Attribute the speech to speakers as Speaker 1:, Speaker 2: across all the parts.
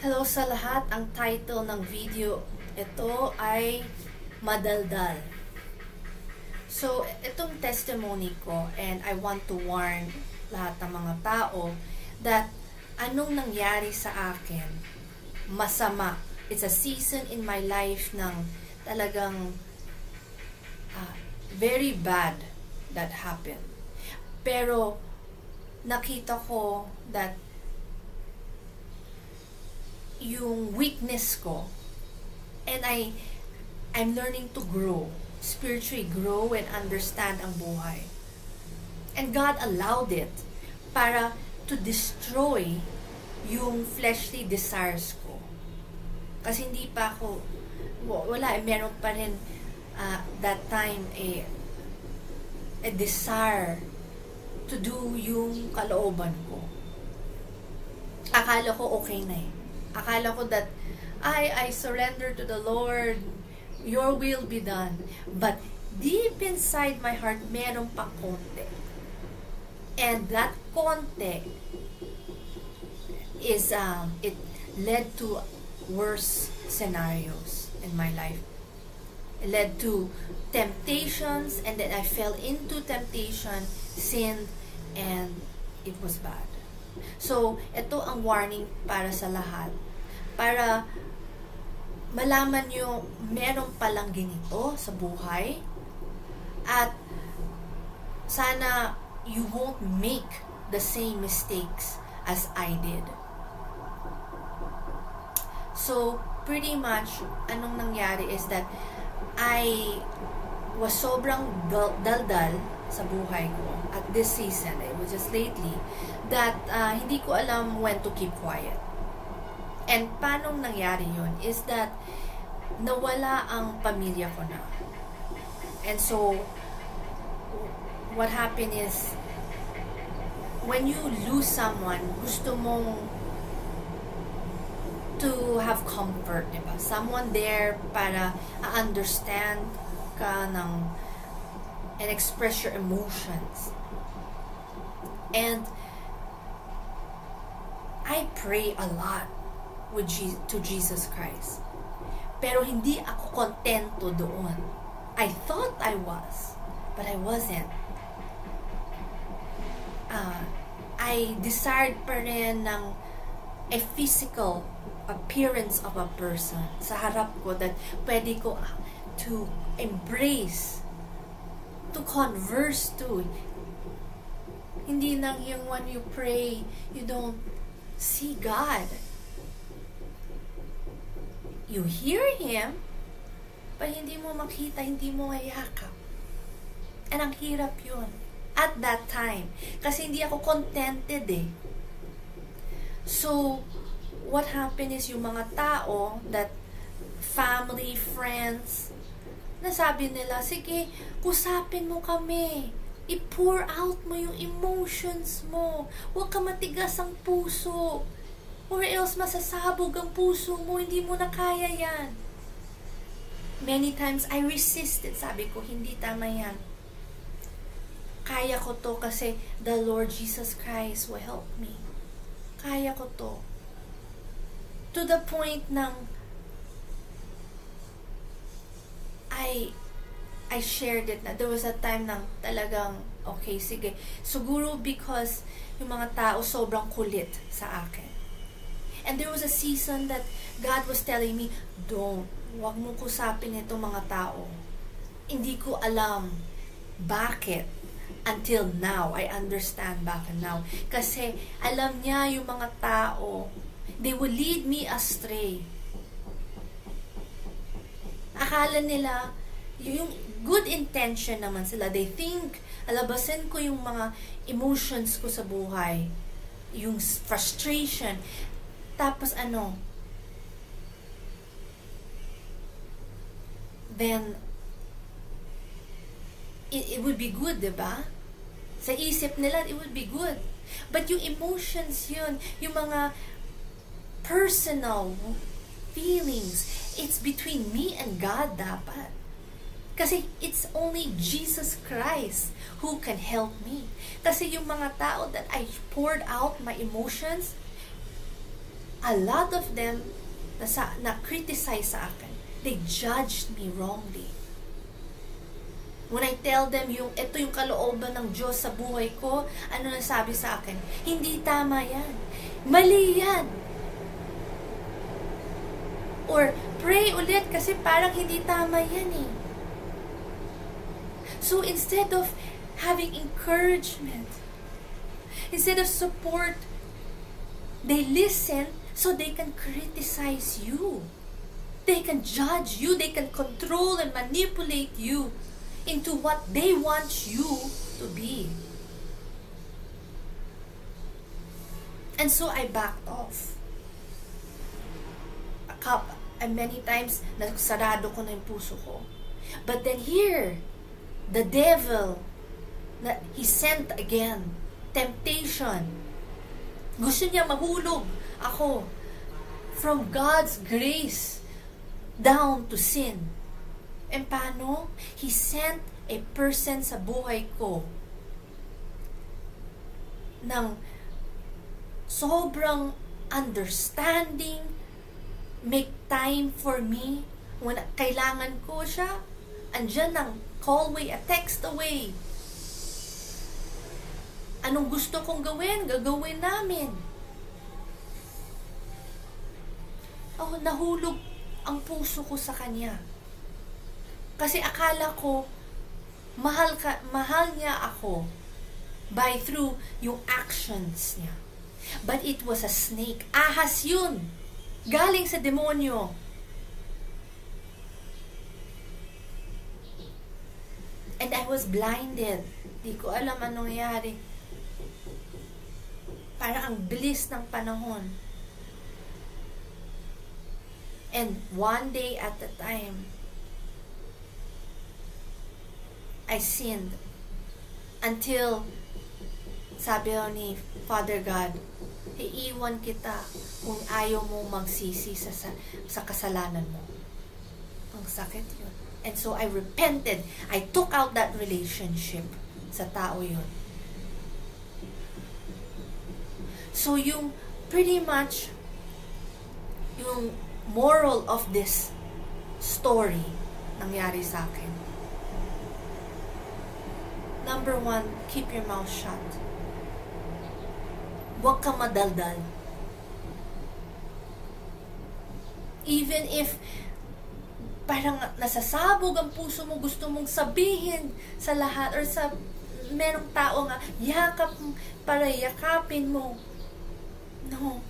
Speaker 1: Hello sa lahat. Ang title ng video ito ay Madaldal. So, itong testimony ko, and I want to warn lahat ng mga tao that anong nangyari sa akin, masama. It's a season in my life ng talagang very bad that happened. Pero, nakita ko that yung weakness ko, and I'm learning to grow, spiritually grow and understand ang buhay. And God allowed it para to destroy yung fleshly desires ko. Kasi hindi pa ako, meron pa rin that time a desire to do yung kalooban ko. Akala ko okay na eh. Akala ko that, I surrender to the Lord, your will be done. But deep inside my heart, meron pa konti. And that konti is, it led to worse scenarios in my life. It led to temptations, and then I fell into temptation, sinned, and it was bad. So, ito ang warning para sa lahat. Para malaman nyo, meron palang ganito sa buhay. At sana you won't make the same mistakes as I did. So, pretty much, anong nangyari is that I was sobrang daldal sa buhay ko at this season, it was just lately, that hindi ko alam when to keep quiet. And paano nangyari yun is that nawala ang pamilya ko na. And so, what happened is, when you lose someone, gusto mong to have comfort, diba? Someone there para understand ka and express your emotions. And I pray a lot to Jesus Christ. Pero hindi ako kontento doon. I thought I was, but I wasn't. I desired pa rin ng a physical appearance of a person sa harap ko that pwede ko to embrace, to converse to. Hindi lang yung when you pray, you don't see God. You hear Him, but hindi mo makita, hindi mo mayakap. And ang hirap yun. At that time. Kasi hindi ako contented eh. So, what happened is yung mga tao, that family, friends, nasabi nila, sige, kusapin mo kami. I-pour out mo yung emotions mo. Huwag ka matigas ang puso. Or else masasabog ang puso mo, hindi mo na kaya yan. Many times I resisted. Sabi ko, hindi tama yan. Kaya ko to kasi the Lord Jesus Christ will help me. Kaya ko to. To the point ng I shared it na. There was a time nang talagang, okay, sige. Siguro because yung mga tao sobrang kulit sa akin. And there was a season that God was telling me, huwag mo kusapin itong mga tao. Hindi ko alam bakit. Until now, I understand bakit now. Kasi alam niya yung mga tao, they will lead me astray. Akala nila, yung good intention naman sila. They think, alabasin ko yung mga emotions ko sa buhay. Yung frustration. Tapos then it would be good, diba? Sa isip nila, it would be good. But yung emotions yun, yung mga personal feelings, it's between me and God dapat. Kasi it's only Jesus Christ who can help me. Kasi yung mga tao that I poured out my emotions, a lot of them na-criticize sa akin. They judged me wrongly. When I tell them ito yung kalooban ng Diyos sa buhay ko, ano nasabi sa akin? Hindi tama yan. Mali yan. Or, pray ulit kasi parang hindi tama yan eh. So, instead of having encouragement, instead of support, they listen so they can criticize you. They can judge you. They can control and manipulate you into what they want you to be. And so I backed off. And many times, nagsarado ko na yung puso ko. But then here, the devil, he sent again temptation. Gusto niya mahulog ako from God's grace down to sin. And paano? He sent a person sa buhay ko ng sobrang understanding, make time for me when kailangan ko siya. Andyan ng call away, a text away. Anong gusto kong gawin? Gagawin namin. Oh, nahulog ang puso ko sa kanya. Kasi akala ko, mahal niya ako through yung actions niya. But it was a snake. Ahas yun. Galing sa demonyo. And I was blinded. Di ko alam anong nangyari. Parang ang bilis ng panahon. And one day at a time, I sinned. Until, sabi ni Father God, iiwan kita kung ayaw mo magsisi sa kasalanan mo. Ang sakit yun. And so I repented. I took out that relationship sa tao yun. So yung pretty much yung moral of this story nangyari sa akin. Number 1, keep your mouth shut. Huwag kang madaldal. Even if parang nasasabog ang puso mo, gusto mong sabihin sa lahat or sa merong tao nga, yakap para yakapin mo. No.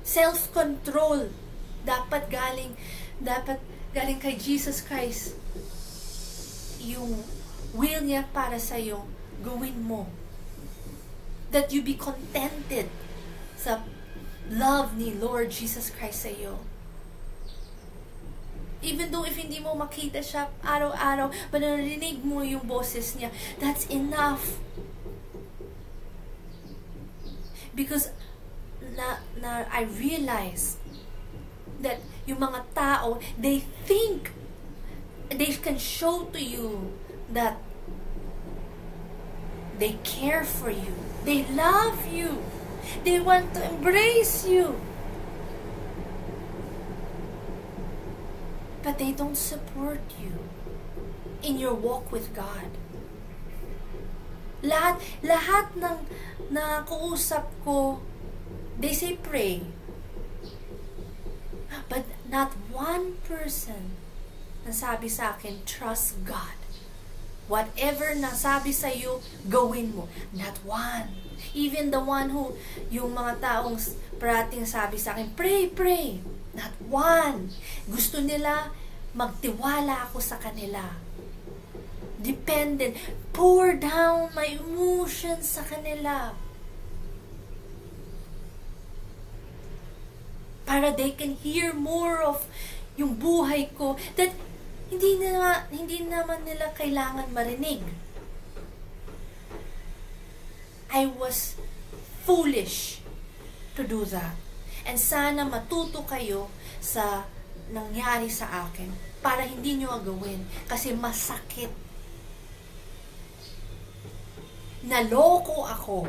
Speaker 1: Self-control dapat galing kay Jesus Christ. Yung will niya para sa iyo, gawin mo. That you be contented sa love ni Lord Jesus Christ sa iyo. Even though if hindi mo makita siya araw-araw, but narinig mo yung boses niya, that's enough. Because I realize that yung mga tao, they think they can show to you that they care for you, they love you, they want to embrace you, but they don't support you in your walk with God. Lahat ng nakuusap ko, they say pray, but not one person nasabi sa akin, trust God. Whatever nasabi sa iyo, gawin mo. Not one. Even the one who, yung mga taong parating sabi sa akin, pray. Not one. Gusto nila, magtiwala ako sa kanila. Dependent. Pour down my emotions sa kanila. Para they can hear more of yung buhay ko that hindi naman nila kailangan marinig. I was foolish to do that. And sana matuto kayo sa nangyari sa akin para hindi nyo gawin kasi masakit. Naloko ako.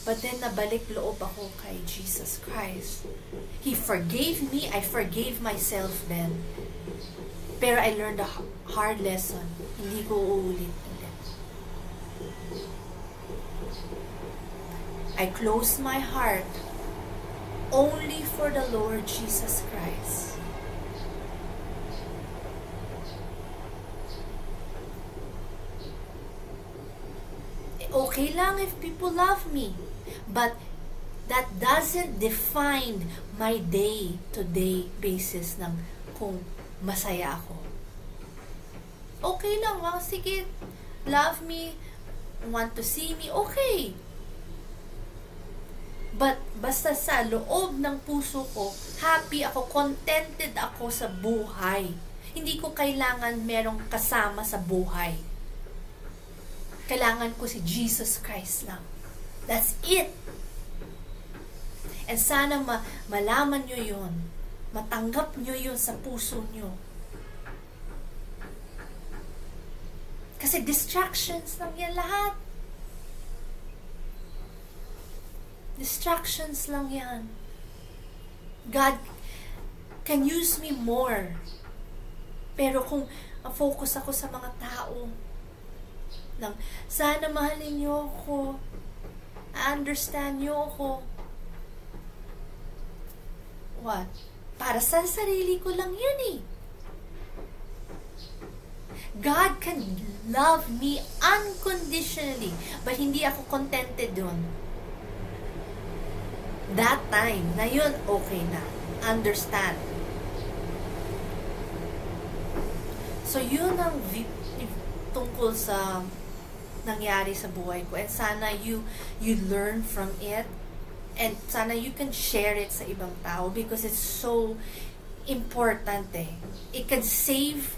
Speaker 1: But then nabalik loob ako kay Jesus Christ. He forgave me, I forgave myself then. Pero I learned a hard lesson. Hindi ko uulit ulit. I closed my heart only for the Lord Jesus Christ. Okay lang if people love me, but that doesn't define my day-to-day basis ng kung masaya ako. Okay lang, sige, love me, want to see me, okay. But basta sa loob ng puso ko, happy ako, contented ako sa buhay. Hindi ko kailangan merong kasama sa buhay. Kailangan ko si Jesus Christ lang. That's it. And sana malaman nyo yun. Matanggap nyo yun sa puso nyo. Kasi distractions lang yan lahat. Distractions lang yan. God can use me more. Pero kung focus ako sa mga tao, lang, sana mahalin niyo ako, understand niyo ako. What? Para sa sarili ko lang yan eh. God can love me unconditionally, but hindi ako contented dun. That time, na yun, okay na. Understand. So, yun ang tungkol sa nangyari sa buhay ko. And sana you learn from it. And sana you can share it sa ibang tao because it's so important eh. It can save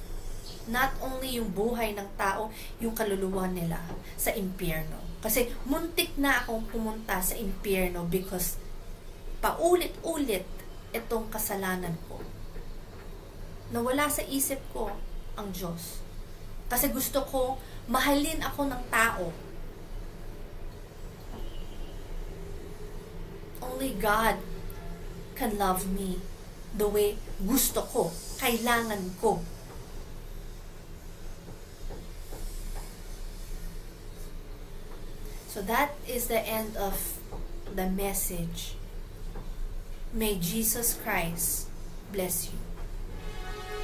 Speaker 1: not only yung buhay ng tao, yung kaluluwa nila sa impyerno. Kasi muntik na akong pumunta sa impyerno because paulit-ulit itong kasalanan ko. Nawala sa isip ko ang Diyos. Kasi gusto ko mahalin ako ng tao. Only God can love me the way gusto ko, kailangan ko. So that is the end of the message. May Jesus Christ bless you.